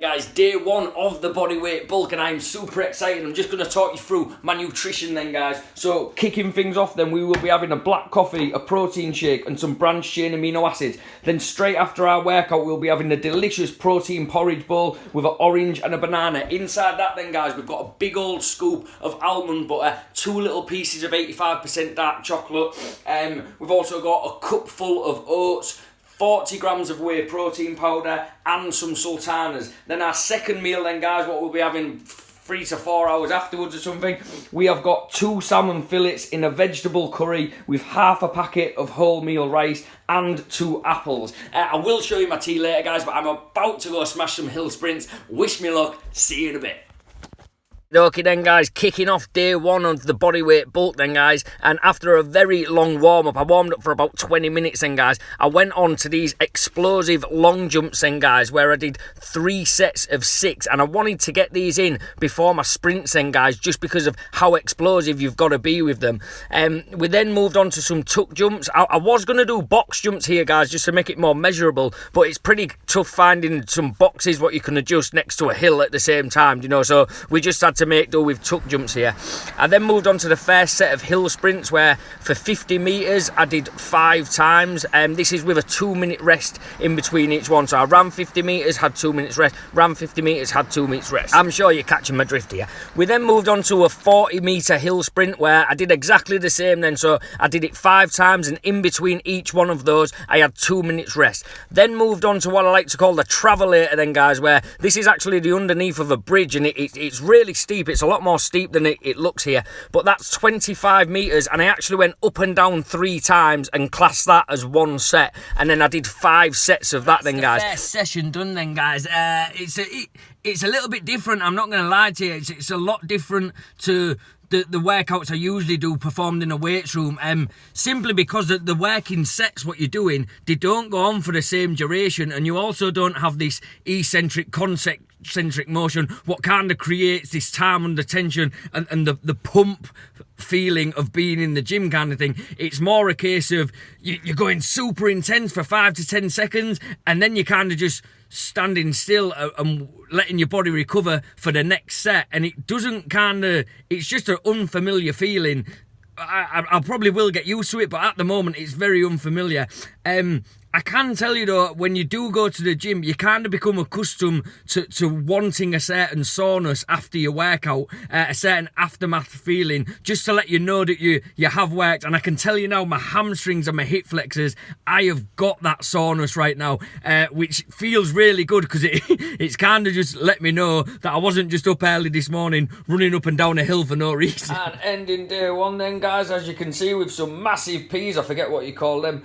Guys, day one of the bodyweight bulk and I'm super excited. I'm just going to talk you through my nutrition then, guys. So kicking things off then, we will be having a black coffee, a protein shake and some branched chain amino acids. Then straight after our workout we'll be having a delicious protein porridge bowl with an orange and a banana. Inside that then, guys, we've got a big old scoop of almond butter, 2 little pieces of 85% dark chocolate. We've also got a cup full of oats, 40 grams of whey protein powder and some sultanas. Then our second meal then, guys, what we'll be having 3 to 4 hours afterwards or something, we have got 2 salmon fillets in a vegetable curry with half a packet of wholemeal rice and 2 apples. I will show you my tea later, guys, but I'm about to go smash some hill sprints. Wish me luck. See you in a bit. Okay then, guys, kicking off day one of the bodyweight bulk then, guys, and after a very long warm-up, I warmed up for about 20 minutes then, guys, I went on to these explosive long jumps then, guys, where I did 3 sets of 6, and I wanted to get these in before my sprints then, guys, just because of how explosive you've got to be with them. We then moved on to some tuck jumps. I was going to do box jumps here, guys, just to make it more measurable, but it's pretty tough finding some boxes what you can adjust next to a hill at the same time, you know, so we just had to make do with tuck jumps here. I then moved on to the first set of hill sprints where for 50 metres I did 5 times. This is with a 2-minute rest in between each one. So I ran 50 metres, had 2 minutes rest, ran 50 metres, had 2 minutes rest. I'm sure you're catching my drift here. We then moved on to a 40-metre hill sprint where I did exactly the same then. So I did it 5 times and in between each one of those I had 2 minutes rest. Then moved on to what I like to call the travelator then, guys, where this is actually the underneath of a bridge and it's really steep. It's a lot more steep than it looks here, but that's 25 metres and I actually went up and down 3 times and classed that as 1 set, and then I did 5 sets of that then, guys. First session done then, guys. It's a little bit different, I'm not going to lie to you. It's a lot different to the workouts I usually do performed in a weights room, simply because the working sets what you're doing, they don't go on for the same duration, and you also don't have this eccentric concentric motion what kind of creates this time under tension and the pump feeling of being in the gym kind of thing. It's more a case of you're going super intense for 5 to 10 seconds and then you're kind of just standing still and letting your body recover for the next set, and it doesn't it's just an unfamiliar feeling. I probably will get used to it, but at the moment it's very unfamiliar. I can tell you though, when you do go to the gym, you kind of become accustomed to wanting a certain soreness after your workout, a certain aftermath feeling, just to let you know that you have worked. And I can tell you now, my hamstrings and my hip flexors, I have got that soreness right now, which feels really good because it's kind of just let me know that I wasn't just up early this morning running up and down a hill for no reason. And ending day one then, guys, as you can see, with some massive peas, I forget what you call them,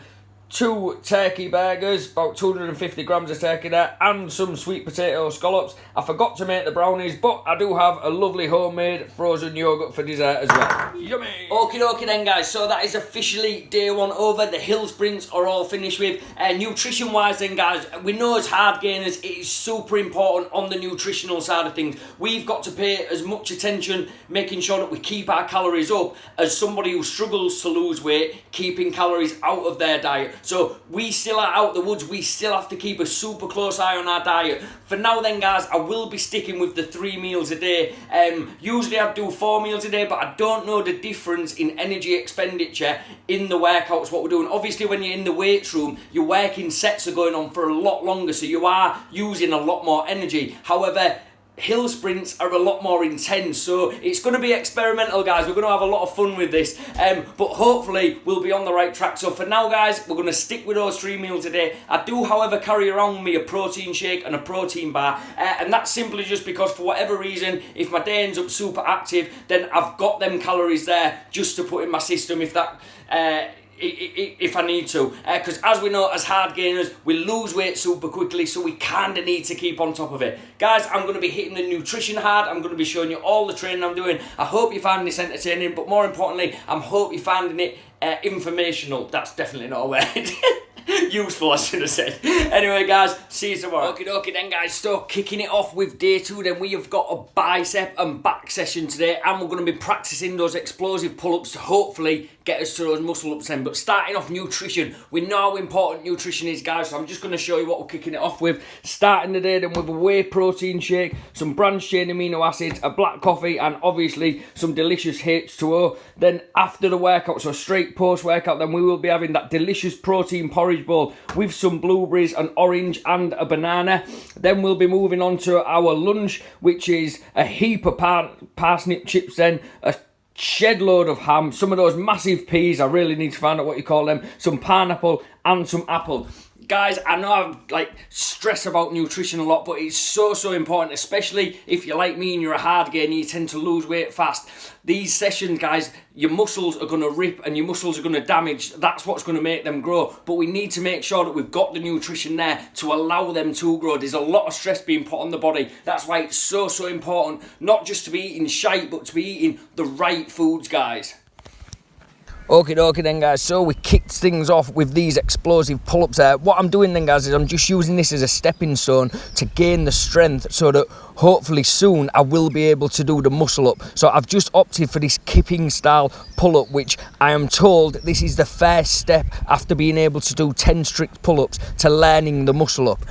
2 turkey burgers, about 250 grams of turkey there, and some sweet potato scallops. I forgot to make the brownies, but I do have a lovely homemade frozen yoghurt for dessert as well. Yummy! Okie dokie then, guys, so that is officially day one over. The hill sprints are all finished with. Nutrition wise then, guys, we know as hard gainers it is super important on the nutritional side of things. We've got to pay as much attention making sure that we keep our calories up as somebody who struggles to lose weight, keeping calories out of their diet. So we still are out the woods, we still have to keep a super close eye on our diet. For now then, guys, I will be sticking with the 3 meals a day. Usually I do 4 meals a day, but I don't know the difference in energy expenditure in the workouts what we're doing. Obviously when you're in the weights room, your working sets are going on for a lot longer, so you are using a lot more energy. However, hill sprints are a lot more intense, so it's going to be experimental, guys. We're going to have a lot of fun with this, but hopefully we'll be on the right track. So for now, guys, we're going to stick with those 3 meals a day. I do, however, carry around with me a protein shake and a protein bar, and that's simply just because for whatever reason, if my day ends up super active, then I've got them calories there just to put in my system if that if I need to, because as we know as hard gainers, we lose weight super quickly, so we kind of need to keep on top of it. Guys, I'm going to be hitting the nutrition hard. I'm going to be showing you all the training I'm doing. I hope you find this entertaining, but more importantly, I hope you're finding it informational. That's definitely not a word. Useful, I should have said. Anyway, guys, see you tomorrow. Okay, then, guys. So, kicking it off with day 2, then we have got a bicep and back session today, and we're going to be practicing those explosive pull-ups to hopefully get us to those muscle-ups then. But starting off, nutrition. We know how important nutrition is, guys, so I'm just going to show you what we're kicking it off with. Starting the day then with a whey protein shake, some branched chain amino acids, a black coffee, and obviously some delicious H2O. Then after the workout, so straight post-workout, then we will be having that delicious protein porridge bowl with some blueberries, an orange and a banana. Then we'll be moving on to our lunch, which is a heap of parsnip chips, then a shed load of ham, some of those massive peas, I really need to find out what you call them, some pineapple and some apple. Guys, I know I stress about nutrition a lot, but it's so important, especially if you're like me and you're a hard gainer, you tend to lose weight fast. These sessions, guys, your muscles are going to rip and your muscles are going to damage. That's what's going to make them grow. But we need to make sure that we've got the nutrition there to allow them to grow. There's a lot of stress being put on the body. That's why it's so important, not just to be eating shite, but to be eating the right foods, guys. Okay then, guys, so we kicked things off with these explosive pull-ups there. What I'm doing then, guys, is I'm just using this as a stepping stone to gain the strength so that hopefully soon I will be able to do the muscle up. So I've just opted for this kipping style pull-up, which I am told this is the first step after being able to do 10 strict pull-ups to learning the muscle up.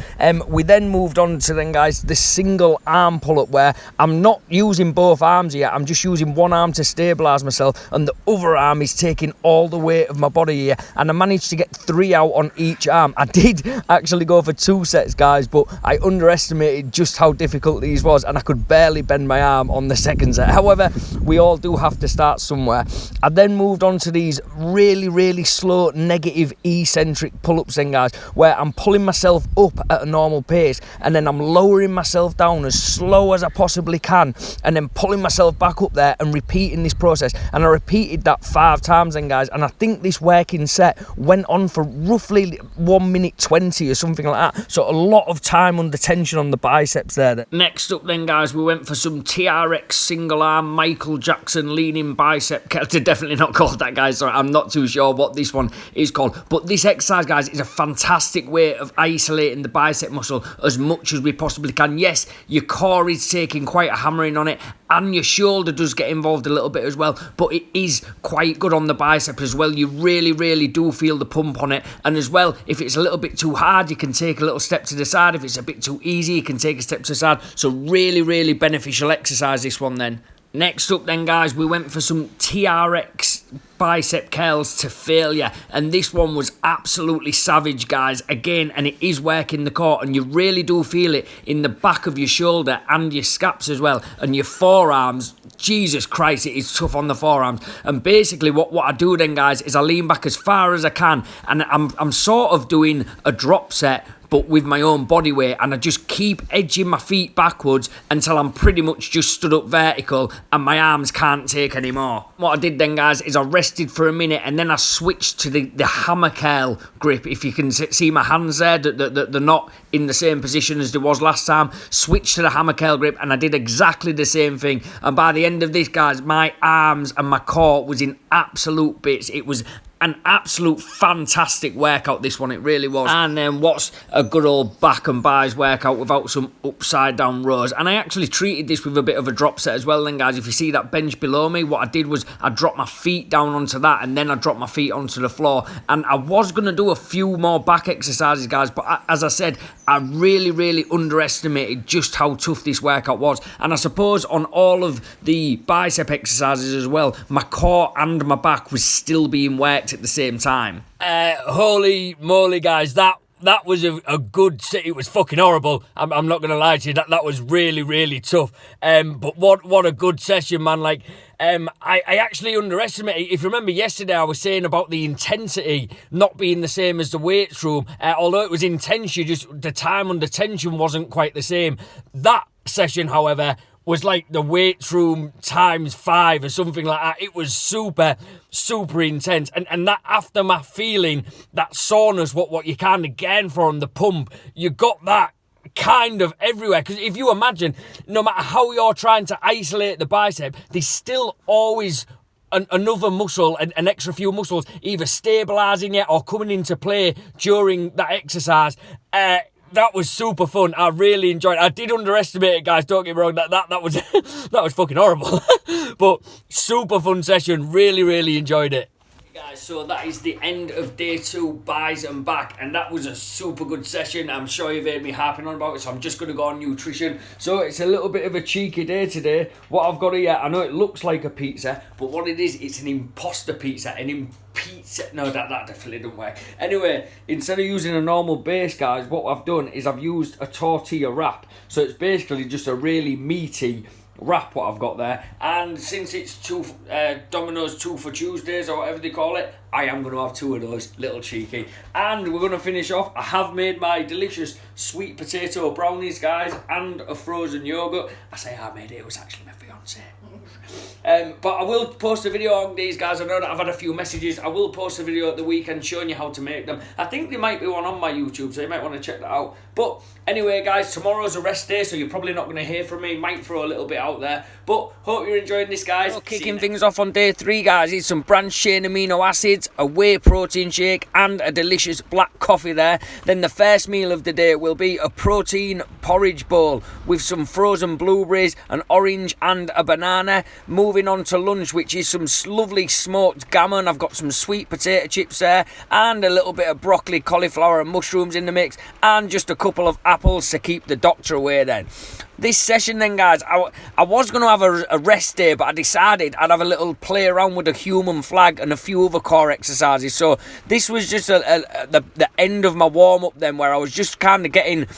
We then moved on to then, guys, the single arm pull-up, where I'm not using both arms here. I'm just using one arm to stabilise myself and the other arm is taking all the weight of my body here, and I managed to get 3 out on each arm. I did actually go for 2 sets, guys, but I underestimated just how difficult these was, and I could barely bend my arm on the second set. However, we all do have to start somewhere. I then moved on to these really slow negative eccentric pull-ups then, guys, where I'm pulling myself up at a normal pace and then I'm lowering myself down as slow as I possibly can and then pulling myself back up there and repeating this process. And I repeated that 5 times then, guys, and I think this working set went on for roughly 1 minute 20 or something like that. So a lot of time under tension on the biceps there. Next up then, guys, we went for some TRX single arm Michael Jackson leaning bicep curl. They're definitely not called that, guys. Sorry, I'm not too sure what this one is called. But this exercise, guys, is a fantastic way of isolating the bicep muscle as much as we possibly can. Yes, your core is taking quite a hammering on it, and your shoulder does get involved a little bit as well, but it is quite good on the bicep as well. You really do feel the pump on it, and as well, if it's a little bit too hard, you can take a little step to the side. If it's a bit too easy, you can take a step to the side. So really beneficial exercise, this one then. Next up then, guys, we went for some TRX bicep curls to failure, and this one was absolutely savage, guys, again, and it is working the core, and you really do feel it in the back of your shoulder and your scaps as well, and your forearms. Jesus Christ, it is tough on the forearms. And basically what I do then, guys, is I lean back as far as I can, and I'm sort of doing a drop set but with my own body weight, and I just keep edging my feet backwards until I'm pretty much just stood up vertical and my arms can't take anymore. What I did then, guys, is I rested for a minute and then I switched to the hammer curl grip. If you can see my hands there, they're not in the same position as they was last time. Switched to the hammer curl grip and I did exactly the same thing. And by the end of this, guys, my arms and my core was in absolute bits. It was an absolute fantastic workout, this one, it really was. And then what's a good old back and buys workout without some upside down rows? And I actually treated this with a bit of a drop set as well then, guys. If you see that bench below me, what I did was I dropped my feet down onto that and then I dropped my feet onto the floor. And I was going to do a few more back exercises, guys, but as I said, I really underestimated just how tough this workout was. And I suppose on all of the bicep exercises as well, my core and my back was still being worked at the same time. Holy moly, guys, that was a good set. It was fucking horrible. I'm not gonna lie to you. That was really tough. But what a good session, man. Like, I actually underestimated. If you remember yesterday, I was saying about the intensity not being the same as the weights room. Although it was intense, the time under tension wasn't quite the same. That session, however, was like the weights room times 5 or something like that. It was super intense. And that aftermath feeling, that soreness, what you kind of gain from the pump, you got that kind of everywhere. Because if you imagine, no matter how you're trying to isolate the bicep, there's still always another muscle, an extra few muscles, either stabilising it or coming into play during that exercise. That was super fun. I really enjoyed it. I did underestimate it, guys. Don't get me wrong. That was that was fucking horrible. But super fun session. Really enjoyed it. Guys, so that is the end of day 2, buys and back, and that was a super good session. I'm sure you've heard me harping on about it, so I'm just going to go on nutrition. So it's a little bit of a cheeky day today. What I've got here, I know it looks like a pizza, but what it is, it's an imposter pizza, no, that definitely doesn't work. Anyway, instead of using a normal base, guys, what I've done is I've used a tortilla wrap. So it's basically just a really meaty wrap what I've got there, and since it's Domino's 2 for Tuesdays or whatever they call it, I am going to have 2 of those, little cheeky. And we're going to finish off, I have made my delicious sweet potato brownies, guys, and a frozen yoghurt. I say I made it, it was actually my fiance. But I will post a video on these, guys. I know that I've had a few messages. I will post a video at the weekend showing you how to make them. I think there might be one on my YouTube, so you might want to check that out. But anyway, guys, tomorrow's a rest day, so you're probably not going to hear from me. Might throw a little bit out there, but hope you're enjoying this, guys. So kicking things off on day 3, guys, is some branched chain amino acids, a whey protein shake, and a delicious black coffee there. Then the first meal of the day will be a protein porridge bowl with some frozen blueberries, an orange, and a banana. Moving on to lunch, which is some lovely smoked gammon. I've got some sweet potato chips there, and a little bit of broccoli, cauliflower, and mushrooms in the mix, and just a couple of apples to keep the doctor away then. This session then, guys, I was going to have a rest day, but I decided I'd have a little play around with a human flag and a few other core exercises. So this was just the end of my warm-up then, where I was just kind of getting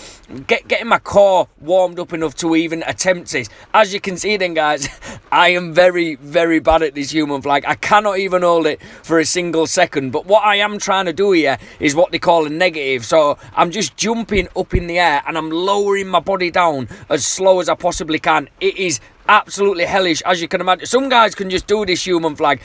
my core warmed up enough to even attempt this. As you can see then, guys, I am very bad at this human flag. I cannot even hold it for a single second. But what I am trying to do here is what they call a negative. So I'm just jumping up in the air and I'm lowering my body down as slow as I possibly can. It is absolutely hellish, as you can imagine. Some guys can just do this human flag.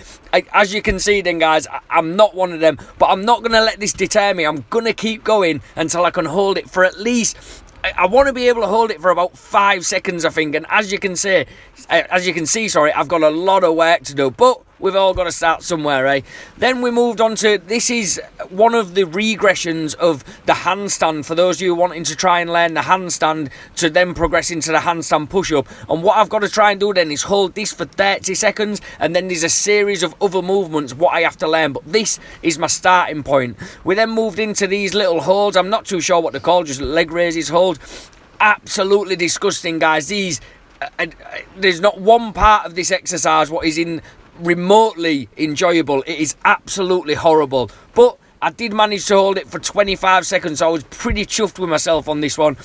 As you can see then, guys, I'm not one of them, but I'm not going to let this deter me. I'm going to keep going until I can hold it for at least... I want to be able to hold it for about 5 seconds, I think. And as you can see, I've got a lot of work to do. But we've all got to start somewhere, eh? Then we moved on to, this is one of the regressions of the handstand. For those of you wanting to try and learn the handstand to then progress into the handstand push-up. And what I've got to try and do then is hold this for 30 seconds. And then there's a series of other movements, what I have to learn. But this is my starting point. We then moved into these little holds. I'm not too sure what they're called, just leg raises hold. Absolutely disgusting, guys. These, there's not one part of this exercise what is in remotely enjoyable. It is absolutely horrible, but I did manage to hold it for 25 seconds, so I was pretty chuffed with myself on this one.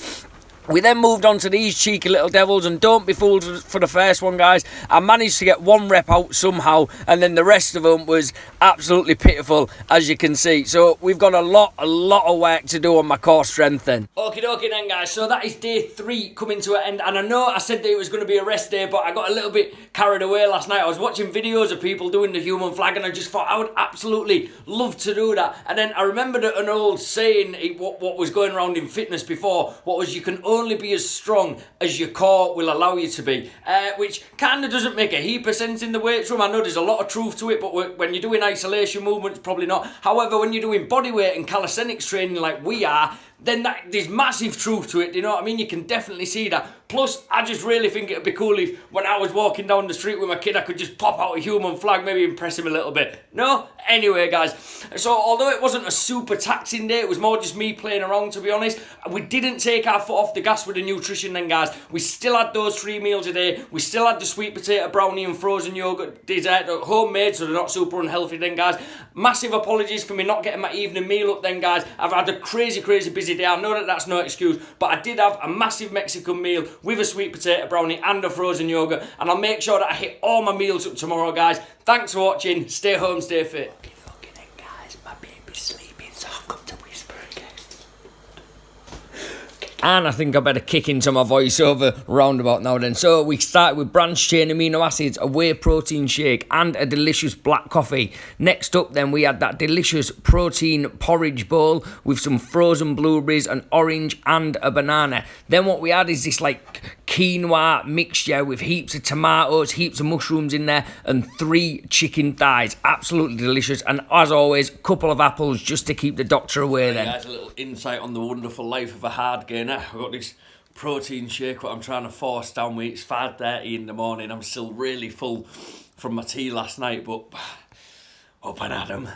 We then moved on to these cheeky little devils, and don't be fooled for the first one, guys. I managed to get 1 rep out somehow, and then the rest of them was absolutely pitiful, as you can see. So we've got a lot of work to do on my core strength then. Okie dokie then, guys. So that is day 3 coming to an end, and I know I said that it was going to be a rest day, but I got a little bit carried away last night. I was watching videos of people doing the human flag, and I just thought I would absolutely love to do that. And then I remembered an old saying, what was going around in fitness before, what was, you can only be as strong as your core will allow you to be, which kind of doesn't make a heap of sense in the weight room. I know there's a lot of truth to it, but when you're doing isolation movements, probably not. However, when you're doing bodyweight and calisthenics training like we are, then there's massive truth to it, you know what I mean? You can definitely see that. Plus, I just really think it'd be cool if, when I was walking down the street with my kid, I could just pop out a human flag, maybe impress him a little bit. No? Anyway, guys, so although it wasn't a super taxing day, it was more just me playing around, to be honest. We didn't take our foot off the gas with the nutrition then, guys. We still had those 3 meals a day. We still had the sweet potato brownie and frozen yogurt dessert, homemade, so they're not super unhealthy then, guys. Massive apologies for me not getting my evening meal up then, guys. I've had a crazy busy day. I know that that's no excuse, but I did have a massive Mexican meal with a sweet potato brownie and a frozen yogurt, and I'll make sure that I hit all my meals up tomorrow, guys. Thanks for watching. Stay home, stay fit. Okay then, guys, my baby's sleeping, so I've got to whisper again. And I think I better kick into my voiceover roundabout now then. So we started with branched chain amino acids, a whey protein shake, and a delicious black coffee. Next up then, we had that delicious protein porridge bowl with some frozen blueberries, an orange, and a banana. Then what we had is this like quinoa mixture with heaps of tomatoes, heaps of mushrooms in there, and 3 chicken thighs. Absolutely delicious. And as always, a couple of apples just to keep the doctor away then. Guys, a little insight on the wonderful life of a hard gainer. I've got this protein shake what I'm trying to force down me. It's 5:30 in the morning. I'm still really full from my tea last night, but up and at 'em.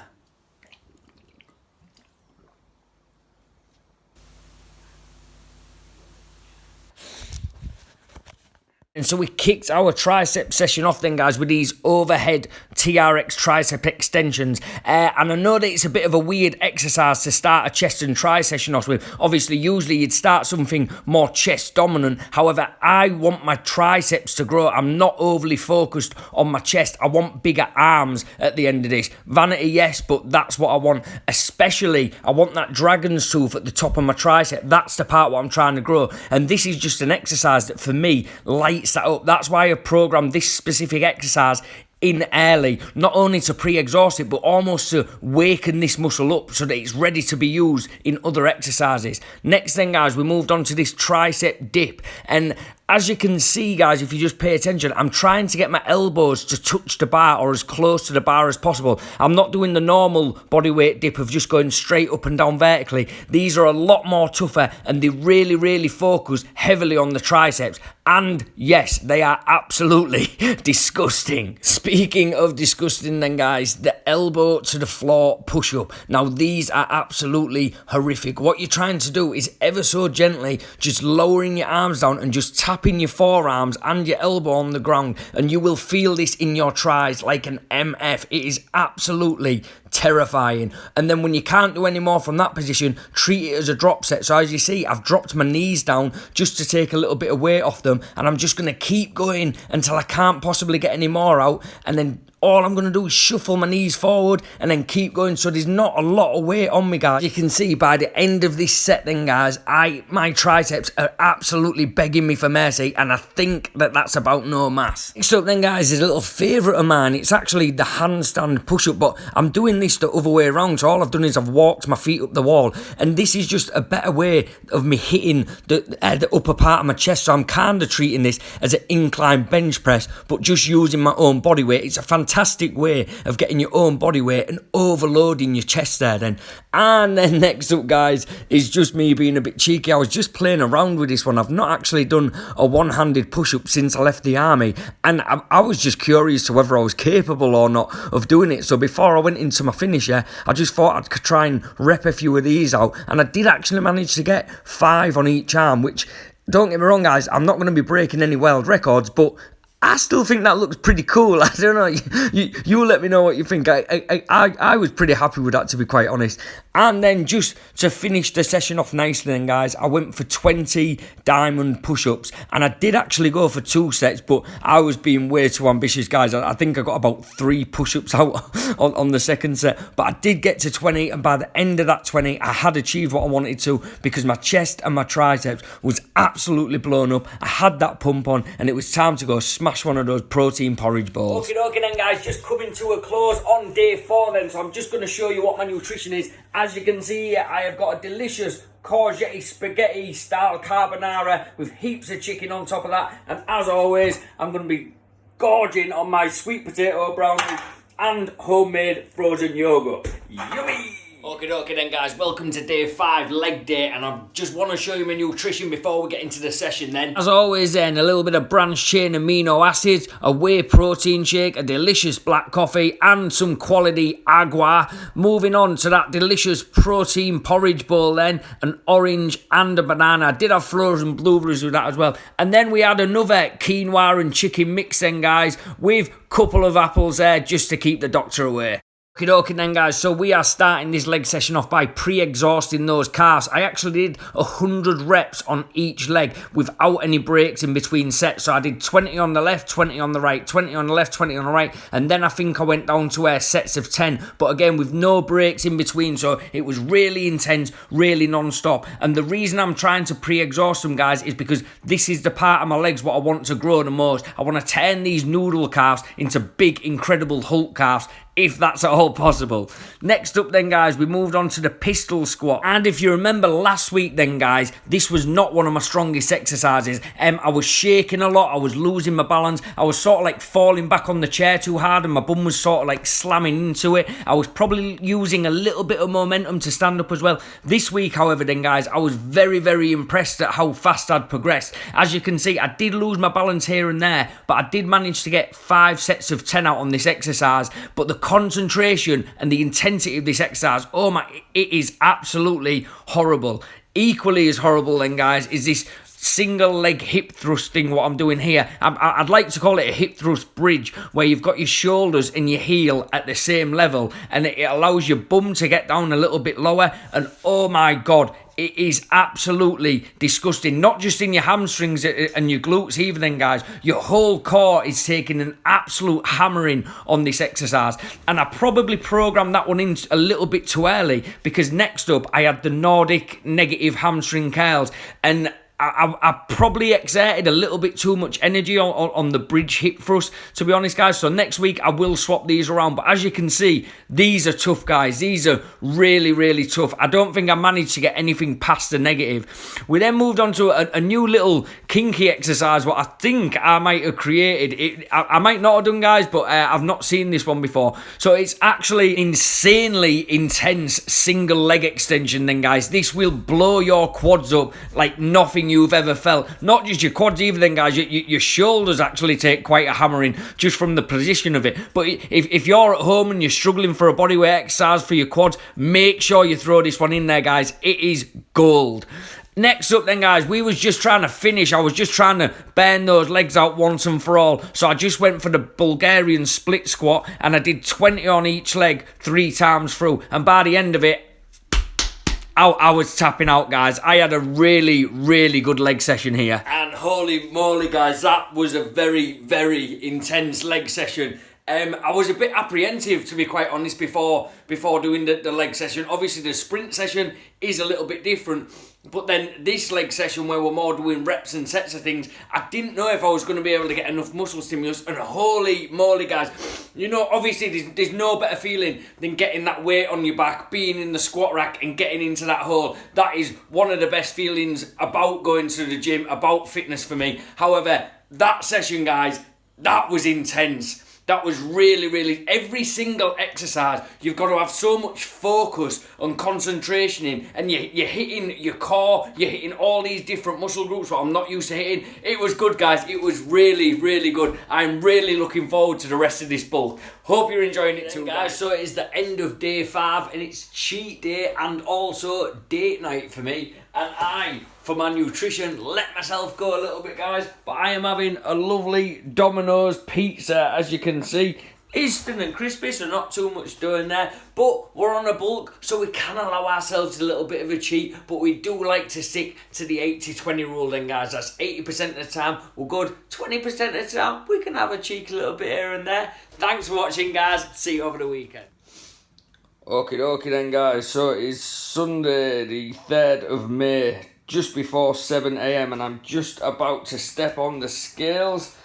And so we kicked our tricep session off then, guys, with these overhead TRX tricep extensions. And I know that it's a bit of a weird exercise to start a chest and tri session off with. Obviously, usually you'd start something more chest dominant. However, I want my triceps to grow. I'm not overly focused on my chest. I want bigger arms at the end of this. Vanity, yes, but that's what I want. Especially, I want that dragon's tooth at the top of my tricep. That's the part what I'm trying to grow. And this is just an exercise that, for me, lights that up. That's why I programmed this specific exercise in early, not only to pre-exhaust it, but almost to waken this muscle up so that it's ready to be used in other exercises. Next thing, guys, we moved on to this tricep dip. And as you can see, guys, if you just pay attention, I'm trying to get my elbows to touch the bar or as close to the bar as possible. I'm not doing the normal body weight dip of just going straight up and down vertically. These are a lot more tougher and they really, really focus heavily on the triceps. And yes, they are absolutely disgusting. Speaking of disgusting then, guys, the elbow to the floor push-up. Now, these are absolutely horrific. What you're trying to do is ever so gently just lowering your arms down and just tapping your forearms and your elbow on the ground, and you will feel this in your tris like an MF. It is absolutely terrifying. And then when you can't do any more from that position, treat it as a drop set. So as you see, I've dropped my knees down just to take a little bit of weight off them, and I'm just going to keep going until I can't possibly get any more out, and then all I'm going to do is shuffle my knees forward and then keep going. So there's not a lot of weight on me, guys. You can see by the end of this set then, guys, my triceps are absolutely begging me for mercy, and I think that that's about no mass. Next up then, guys, is a little favourite of mine. It's actually the handstand push-up, but I'm doing this the other way around. So all I've done is I've walked my feet up the wall, and this is just a better way of me hitting the upper part of my chest. So I'm kind of treating this as an incline bench press, but just using my own body weight. It's a fantastic way of getting your own body weight and overloading your chest there then. And then next up, guys, is just me being a bit cheeky. I was just playing around with this one. I've not actually done a one-handed push-up since I left the army, and I was just curious to whether I was capable or not of doing it. So before I went into my finisher, I just thought I'd try and rep a few of these out, and I did actually manage to get 5 on each arm, which, don't get me wrong, guys, I'm not going to be breaking any world records, but I still think that looks pretty cool. I don't know. You let me know what you think. I was pretty happy with that, to be quite honest. And then just to finish the session off nicely then, guys, I went for 20 diamond push-ups. And I did actually go for 2 sets, but I was being way too ambitious, guys. I think I got about 3 push-ups out on the second set. But I did get to 20, and by the end of that 20, I had achieved what I wanted to, because my chest and my triceps was absolutely blown up. I had that pump on, and it was time to go smash one of those protein porridge balls. Okay then, guys, just coming to a close on day 4 then, so I'm just going to show you what my nutrition is. As you can see, I have got a delicious courgette spaghetti style carbonara with heaps of chicken on top of that, and as always, I'm going to be gorging on my sweet potato brownie and homemade frozen yogurt. Yummy! Okay then, guys, welcome to day 5, leg day, and I just want to show you my nutrition before we get into the session then. As always then, a little bit of branched chain amino acids, a whey protein shake, a delicious black coffee, and some quality agua. Moving on to that delicious protein porridge bowl then, an orange and a banana. I did have frozen blueberries with that as well. And then we had another quinoa and chicken mix then, guys, with a couple of apples there just to keep the doctor away. Okay then, guys, so we are starting this leg session off by pre-exhausting those calves. I actually did 100 reps on each leg without any breaks in between sets. So I did 20 on the left, 20 on the right, 20 on the left, 20 on the right, and then I think I went down to sets of 10, but again with no breaks in between. So it was really intense, really non-stop. And the reason I'm trying to pre-exhaust them, guys, is because this is the part of my legs what I want to grow the most. I want to turn these noodle calves into big, incredible Hulk calves if that's at all possible. Next up then, guys, we moved on to the pistol squat. And if you remember last week then, guys, this was not one of my strongest exercises. I was shaking a lot, I was losing my balance, I was sort of like falling back on the chair too hard and my bum was sort of like slamming into it. I was probably using a little bit of momentum to stand up as well. This week, however then, guys, I was very, very impressed at how fast I'd progressed. As you can see, I did lose my balance here and there, but I did manage to get 5 sets of 10 out on this exercise. But the concentration and the intensity of this exercise, oh my, it is absolutely horrible. Equally as horrible then, guys, is this single leg hip thrusting, what I'm doing here. I'd like to call it a hip thrust bridge, where you've got your shoulders and your heel at the same level, and it allows your bum to get down a little bit lower, and oh my god, it is absolutely disgusting. Not just in your hamstrings and your glutes either then, guys. Your whole core is taking an absolute hammering on this exercise. And I probably programmed that one in a little bit too early, because next up I had the Nordic negative hamstring curls, and I probably exerted a little bit too much energy on the bridge hip thrust, to be honest, guys. So next week I will swap these around. But as you can see, these are tough, guys. These are really, really tough. I don't think I managed to get anything past the negative. We then moved on to a new little kinky exercise, what I think I might have created. I might not have done, guys, but I've not seen this one before. So it's actually insanely intense single leg extension then, guys. This will blow your quads up like nothing you've ever felt. Not just your quads either then, guys. Your shoulders actually take quite a hammering just from the position of it. But if you're at home and you're struggling for a bodyweight exercise for your quads, make sure you throw this one in there, guys. It is gold. Next up then, guys, we was just trying to finish. I was just trying to burn those legs out once and for all. So I just went for the Bulgarian split squat, and I did 20 on each leg 3 times through. And by the end of it, I was tapping out, guys. I had a really, really good leg session here. And holy moly, guys, that was a very, very intense leg session. I was a bit apprehensive, to be quite honest, before doing the leg session. Obviously, the sprint session is a little bit different. But then this leg session, where we're more doing reps and sets of things, I didn't know if I was going to be able to get enough muscle stimulus. And holy moly, guys, you know, obviously there's no better feeling than getting that weight on your back, being in the squat rack and getting into that hole. That is one of the best feelings about going to the gym, about fitness for me. However, that session, guys, that was intense. That was really, really, every single exercise, you've got to have so much focus and concentration in, and you're hitting your core, you're hitting all these different muscle groups, what I'm not used to hitting. It was good, guys. It was really, really good. I'm really looking forward to the rest of this bulk. Hope you're enjoying it too, guys. So it is the end of day 5, and it's cheat day and also date night for me. And I, for my nutrition, let myself go a little bit, guys. But I am having a lovely Domino's pizza, as you can see. Instant and crispy, so not too much doing there. But we're on a bulk, so we can allow ourselves a little bit of a cheat. But we do like to stick to the 80-20 rule then, guys. That's 80% of the time we're good. 20% of the time we can have a cheek a little bit here and there. Thanks for watching, guys. See you over the weekend. Okie dokie then, guys, so it is Sunday the 3rd of May, just before 7 AM, and I'm just about to step on the scales,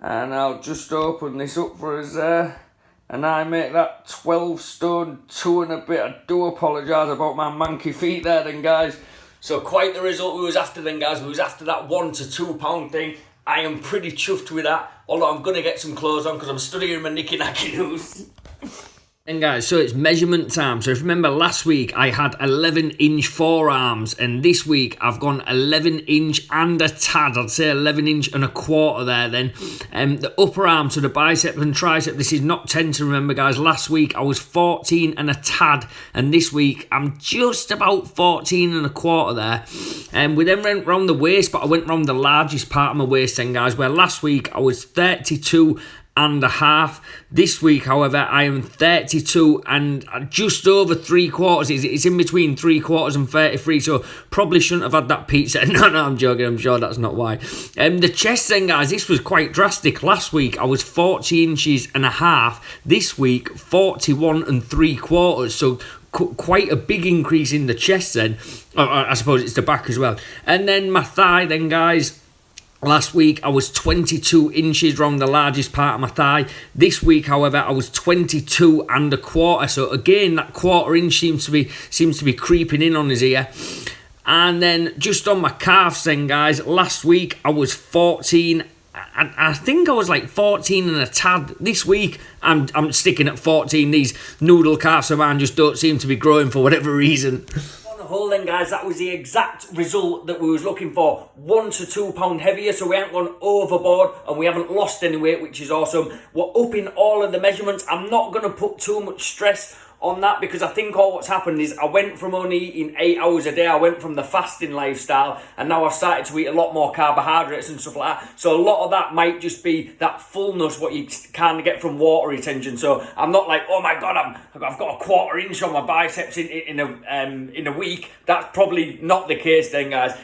and I'll just open this up for us there, and I make that 12 stone 2 and a bit. I do apologise about my manky feet there then, guys. So quite the result we was after then, guys. We was after that 1 to 2 pound thing. I am pretty chuffed with that, although I'm going to get some clothes on because I'm studying my Nicky Nacky news. And guys, so it's measurement time. So if you remember last week, I had 11-inch forearms, and this week I've gone 11-inch and a tad. I'd say 11-inch and a quarter there then. The upper arm, so the bicep and tricep, this is not 10 to remember, guys. Last week I was 14 and a tad, and this week I'm just about 14 and a quarter there. And we then went round the waist, but I went round the largest part of my waist then, guys, where last week I was 32 and a half. This week, however, I am 32 and just over 3/4. It's in between 3/4 and 33, so probably shouldn't have had that pizza. No, I'm joking. I'm sure that's not why. The chest then, guys, this was quite drastic. Last week, I was 40 inches and a half. This week, 41 and 3/4. So quite a big increase in the chest then. I suppose it's the back as well. And then my thigh then, guys, Last week I was 22 inches around the largest part of my thigh. This week, however, I was 22 and a quarter. So again, that quarter inch seems to be creeping in on his ear. And then just on my calves then, guys, last week I was 14. And I think I was like 14 and a tad. This week I'm sticking at 14. These noodle calves of mine just don't seem to be growing for whatever reason. Whole then, guys, that was the exact result that we was looking for. 1 to 2 pound heavier, so we haven't gone overboard and we haven't lost any weight, which is awesome. We're upping all of the measurements. I'm not going to put too much stress on that because I think all what's happened is I went from only eating 8 hours a day, I went from the fasting lifestyle, and now I've started to eat a lot more carbohydrates and stuff like that. So a lot of that might just be that fullness what you kind of get from water retention. So I'm not like, oh my god, I've got a quarter inch on my biceps in a week. That's probably not the case then, guys.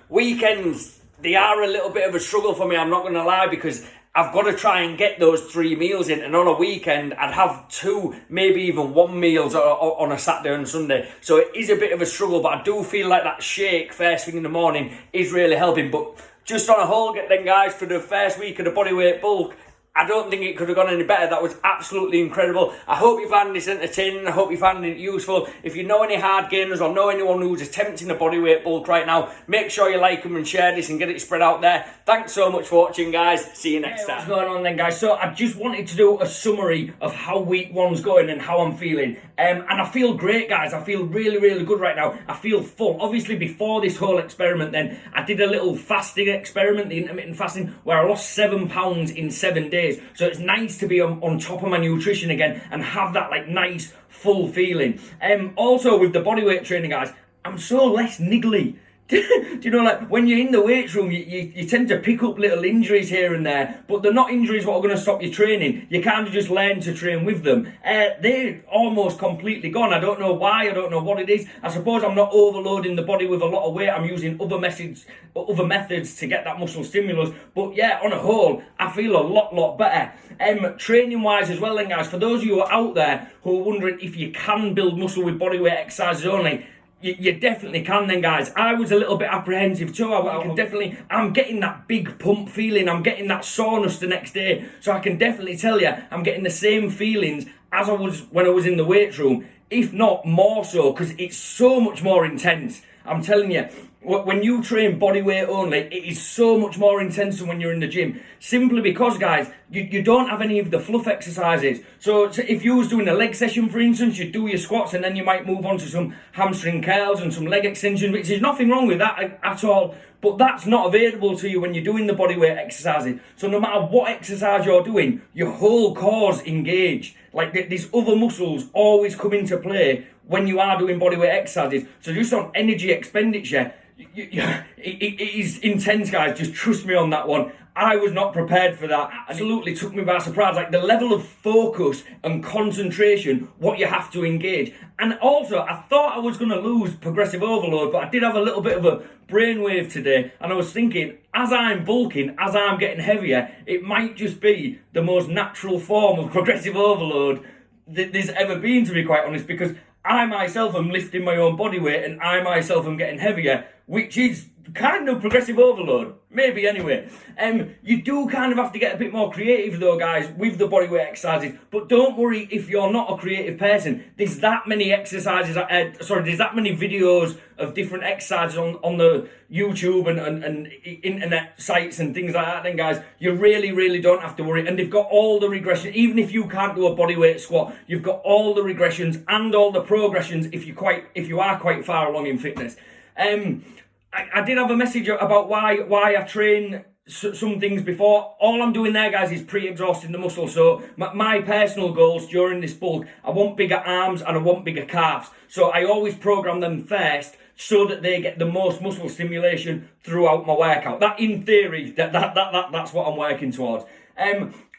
Weekends, they are a little bit of a struggle for me, I'm not going to lie, because I've got to try and get those 3 meals in, and on a weekend I'd have 2, maybe even 1 meals on a Saturday and Sunday. So it is a bit of a struggle, but I do feel like that shake first thing in the morning is really helping. But just on a whole then, guys, for the first week of the Bodyweight Bulk, I don't think it could have gone any better. That was absolutely incredible. I hope you found this entertaining. I hope you found it useful. If you know any hard gainers or know anyone who's attempting a bodyweight bulk right now, make sure you like them and share this and get it spread out there. Thanks so much for watching, guys. See you next time. What's going on then, guys? So I just wanted to do a summary of how week 1's going and how I'm feeling. And I feel great, guys. I feel really, really good right now. I feel full. Obviously, before this whole experiment then, I did a little fasting experiment, the intermittent fasting, where I lost 7 pounds in 7 days. So it's nice to be on top of my nutrition again and have that like nice full feeling. Also with the bodyweight training, guys, I'm so less niggly. Do you know, like when you're in the weight room, you tend to pick up little injuries here and there, but they're not injuries what are going to stop you training. You kind of just learn to train with them. They're almost completely gone. I don't know why, I don't know what it is. I suppose I'm not overloading the body with a lot of weight. I'm using other methods to get that muscle stimulus. But yeah, on a whole, I feel a lot better. Training wise as well then, guys, for those of you who are out there who are wondering if you can build muscle with bodyweight exercises only, you definitely can then, guys. I was a little bit apprehensive too. I'm getting that big pump feeling. I'm getting that soreness the next day. So I can definitely tell you, I'm getting the same feelings as I was when I was in the weight room, if not more so, because it's so much more intense. I'm telling you, when you train bodyweight only, it is so much more intense than when you're in the gym. Simply because, guys, you don't have any of the fluff exercises. So if you was doing a leg session, for instance, you'd do your squats and then you might move on to some hamstring curls and some leg extensions, which is nothing wrong with that at all. But that's not available to you when you're doing the bodyweight exercises. So no matter what exercise you're doing, your whole core's engaged. Like these other muscles always come into play when you are doing bodyweight exercises. So just on energy expenditure, it is intense, guys. Just trust me on that one. I was not prepared for that. Absolutely took me by surprise. Like the level of focus and concentration, what you have to engage. And also, I thought I was going to lose progressive overload, but I did have a little bit of a brainwave today. And I was thinking, as I'm bulking, as I'm getting heavier, it might just be the most natural form of progressive overload that there's ever been, to be quite honest, because I myself am lifting my own body weight and I myself am getting heavier, which is kind of progressive overload. Maybe anyway. You do kind of have to get a bit more creative though, guys, with the bodyweight exercises. But don't worry if you're not a creative person. There's that many exercises, there's that many videos of different exercises on the YouTube and internet sites and things like that then, guys. You really don't have to worry. And they've got all the regression. Even if you can't do a bodyweight squat, you've got all the regressions and all the progressions if you are quite far along in fitness. I did have a message about why I train some things before. All I'm doing there, guys, is pre-exhausting the muscle. So my personal goals during this bulk, I want bigger arms and I want bigger calves. So I always program them first so that they get the most muscle stimulation throughout my workout. That, in theory, that's what I'm working towards.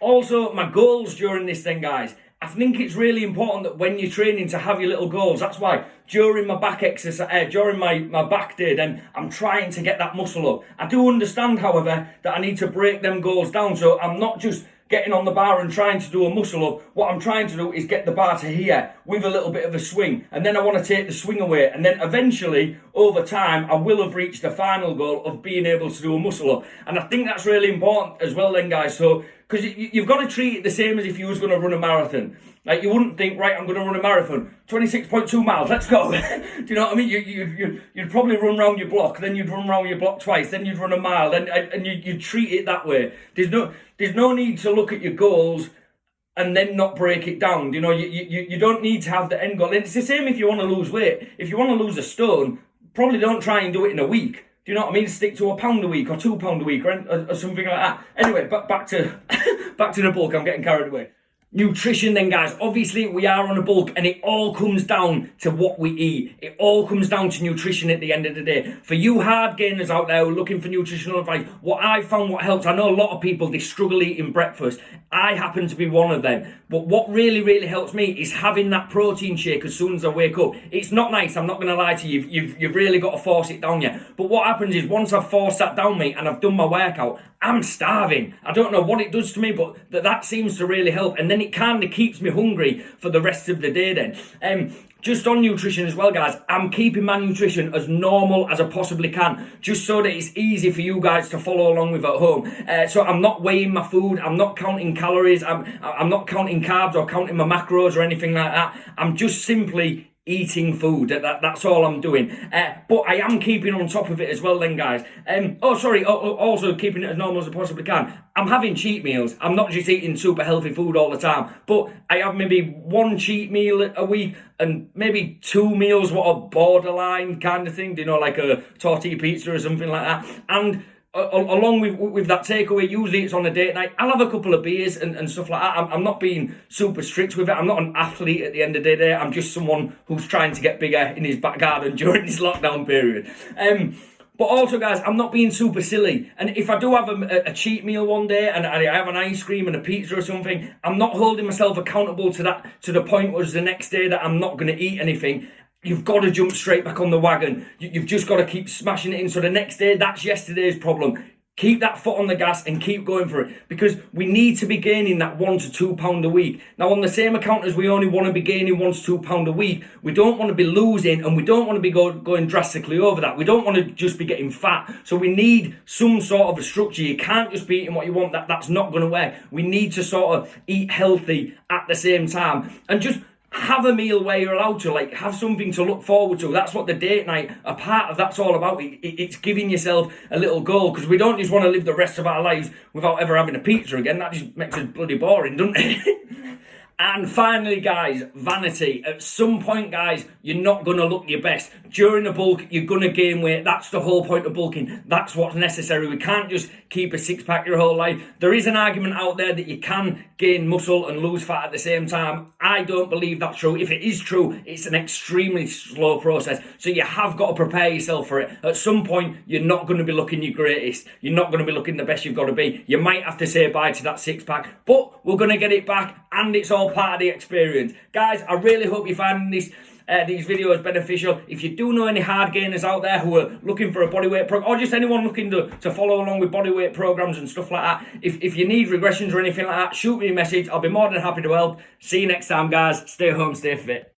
Also, my goals during this then, guys, I think it's really important that when you're training to have your little goals. That's why during my back exercise, during my back day, then I'm trying to get that muscle up. I do understand, however, that I need to break them goals down. So I'm not just getting on the bar and trying to do a muscle up. What I'm trying to do is get the bar to here with a little bit of a swing, and then I want to take the swing away, and then eventually over time I will have reached the final goal of being able to do a muscle up. And I think that's really important as well then, guys. So because you've got to treat it the same as if you was going to run a marathon. Like, you wouldn't think, right, I'm going to run a marathon, 26.2 miles, let's go. Do you know what I mean? You'd probably run round your block, then you'd run round your block twice, then you'd run a mile, and you'd treat it that way. There's no need to look at your goals and then not break it down. You know, you don't need to have the end goal. And it's the same if you want to lose weight. If you want to lose a stone, probably don't try and do it in a week. Do you know what I mean? Stick to £1 a week or £2 a week or something like that. Anyway, back to the bulk. I'm getting carried away. Nutrition then, guys. Obviously, we are on a bulk, and it all comes down to what we eat. It all comes down to nutrition at the end of the day. For you hard gainers out there who are looking for nutritional advice, what I found, what helps, I know a lot of people, they struggle eating breakfast. I happen to be one of them. But what really, really helps me is having that protein shake as soon as I wake up. It's not nice, I'm not going to lie to you. You've really got to force it down you. But what happens is, once I've forced that down me and I've done my workout, I'm starving. I don't know what it does to me, but that seems to really help. And then it kind of keeps me hungry for the rest of the day then. Just on nutrition as well, guys, I'm keeping my nutrition as normal as I possibly can, just so that it's easy for you guys to follow along with at home. So I'm not weighing my food, I'm not counting calories, I'm not counting carbs or counting my macros or anything like that. I'm just simply eating food. That's all I'm doing. But I am keeping on top of it as well then, guys. Also keeping it as normal as I possibly can. I'm having cheat meals. I'm not just eating super healthy food all the time, but I have maybe one cheat meal a week and maybe 2 meals what are borderline kind of thing, you know, like a tortilla pizza or something like that. And along with that takeaway, usually it's on a date night, I'll have a couple of beers and stuff like that. I'm not being super strict with it. I'm not an athlete at the end of the day. I'm just someone who's trying to get bigger in his back garden during this lockdown period. But also, guys, I'm not being super silly. And if I do have a cheat meal one day and I have an ice cream and a pizza or something, I'm not holding myself accountable to that, to the point where it's the next day that I'm not going to eat anything. You've got to jump straight back on the wagon. You've just got to keep smashing it in. So the next day, that's yesterday's problem. Keep that foot on the gas and keep going for it, because we need to be gaining that £1 to £2 a week. Now, on the same account as we only want to be gaining £1 to £2 a week, we don't want to be losing, and we don't want to be going drastically over that. We don't want to just be getting fat. So we need some sort of a structure. You can't just be eating what you want. That's not going to work. We need to sort of eat healthy at the same time, and just have a meal where you're allowed to, like, have something to look forward to. That's what the date night, a part of that's all about. It's giving yourself a little goal, because we don't just want to live the rest of our lives without ever having a pizza again. That just makes it bloody boring, doesn't it? And finally, guys, vanity. At some point, guys, you're not going to look your best. During a bulk, you're going to gain weight. That's the whole point of bulking. That's what's necessary. We can't just keep a six-pack your whole life. There is an argument out there that you can gain muscle and lose fat at the same time. I don't believe that's true. If it is true, it's an extremely slow process. So you have got to prepare yourself for it. At some point, you're not going to be looking your greatest. You're not going to be looking the best you've got to be. You might have to say bye to that six-pack, but we're going to get it back, and it's all part of the experience. Guys, I really hope you're finding these videos beneficial. If you do know any hard gainers out there who are looking for a bodyweight program, or just anyone looking to follow along with bodyweight programs and stuff like that, if you need regressions or anything like that, shoot me a message. I'll be more than happy to help. See you next time, guys. Stay home, stay fit.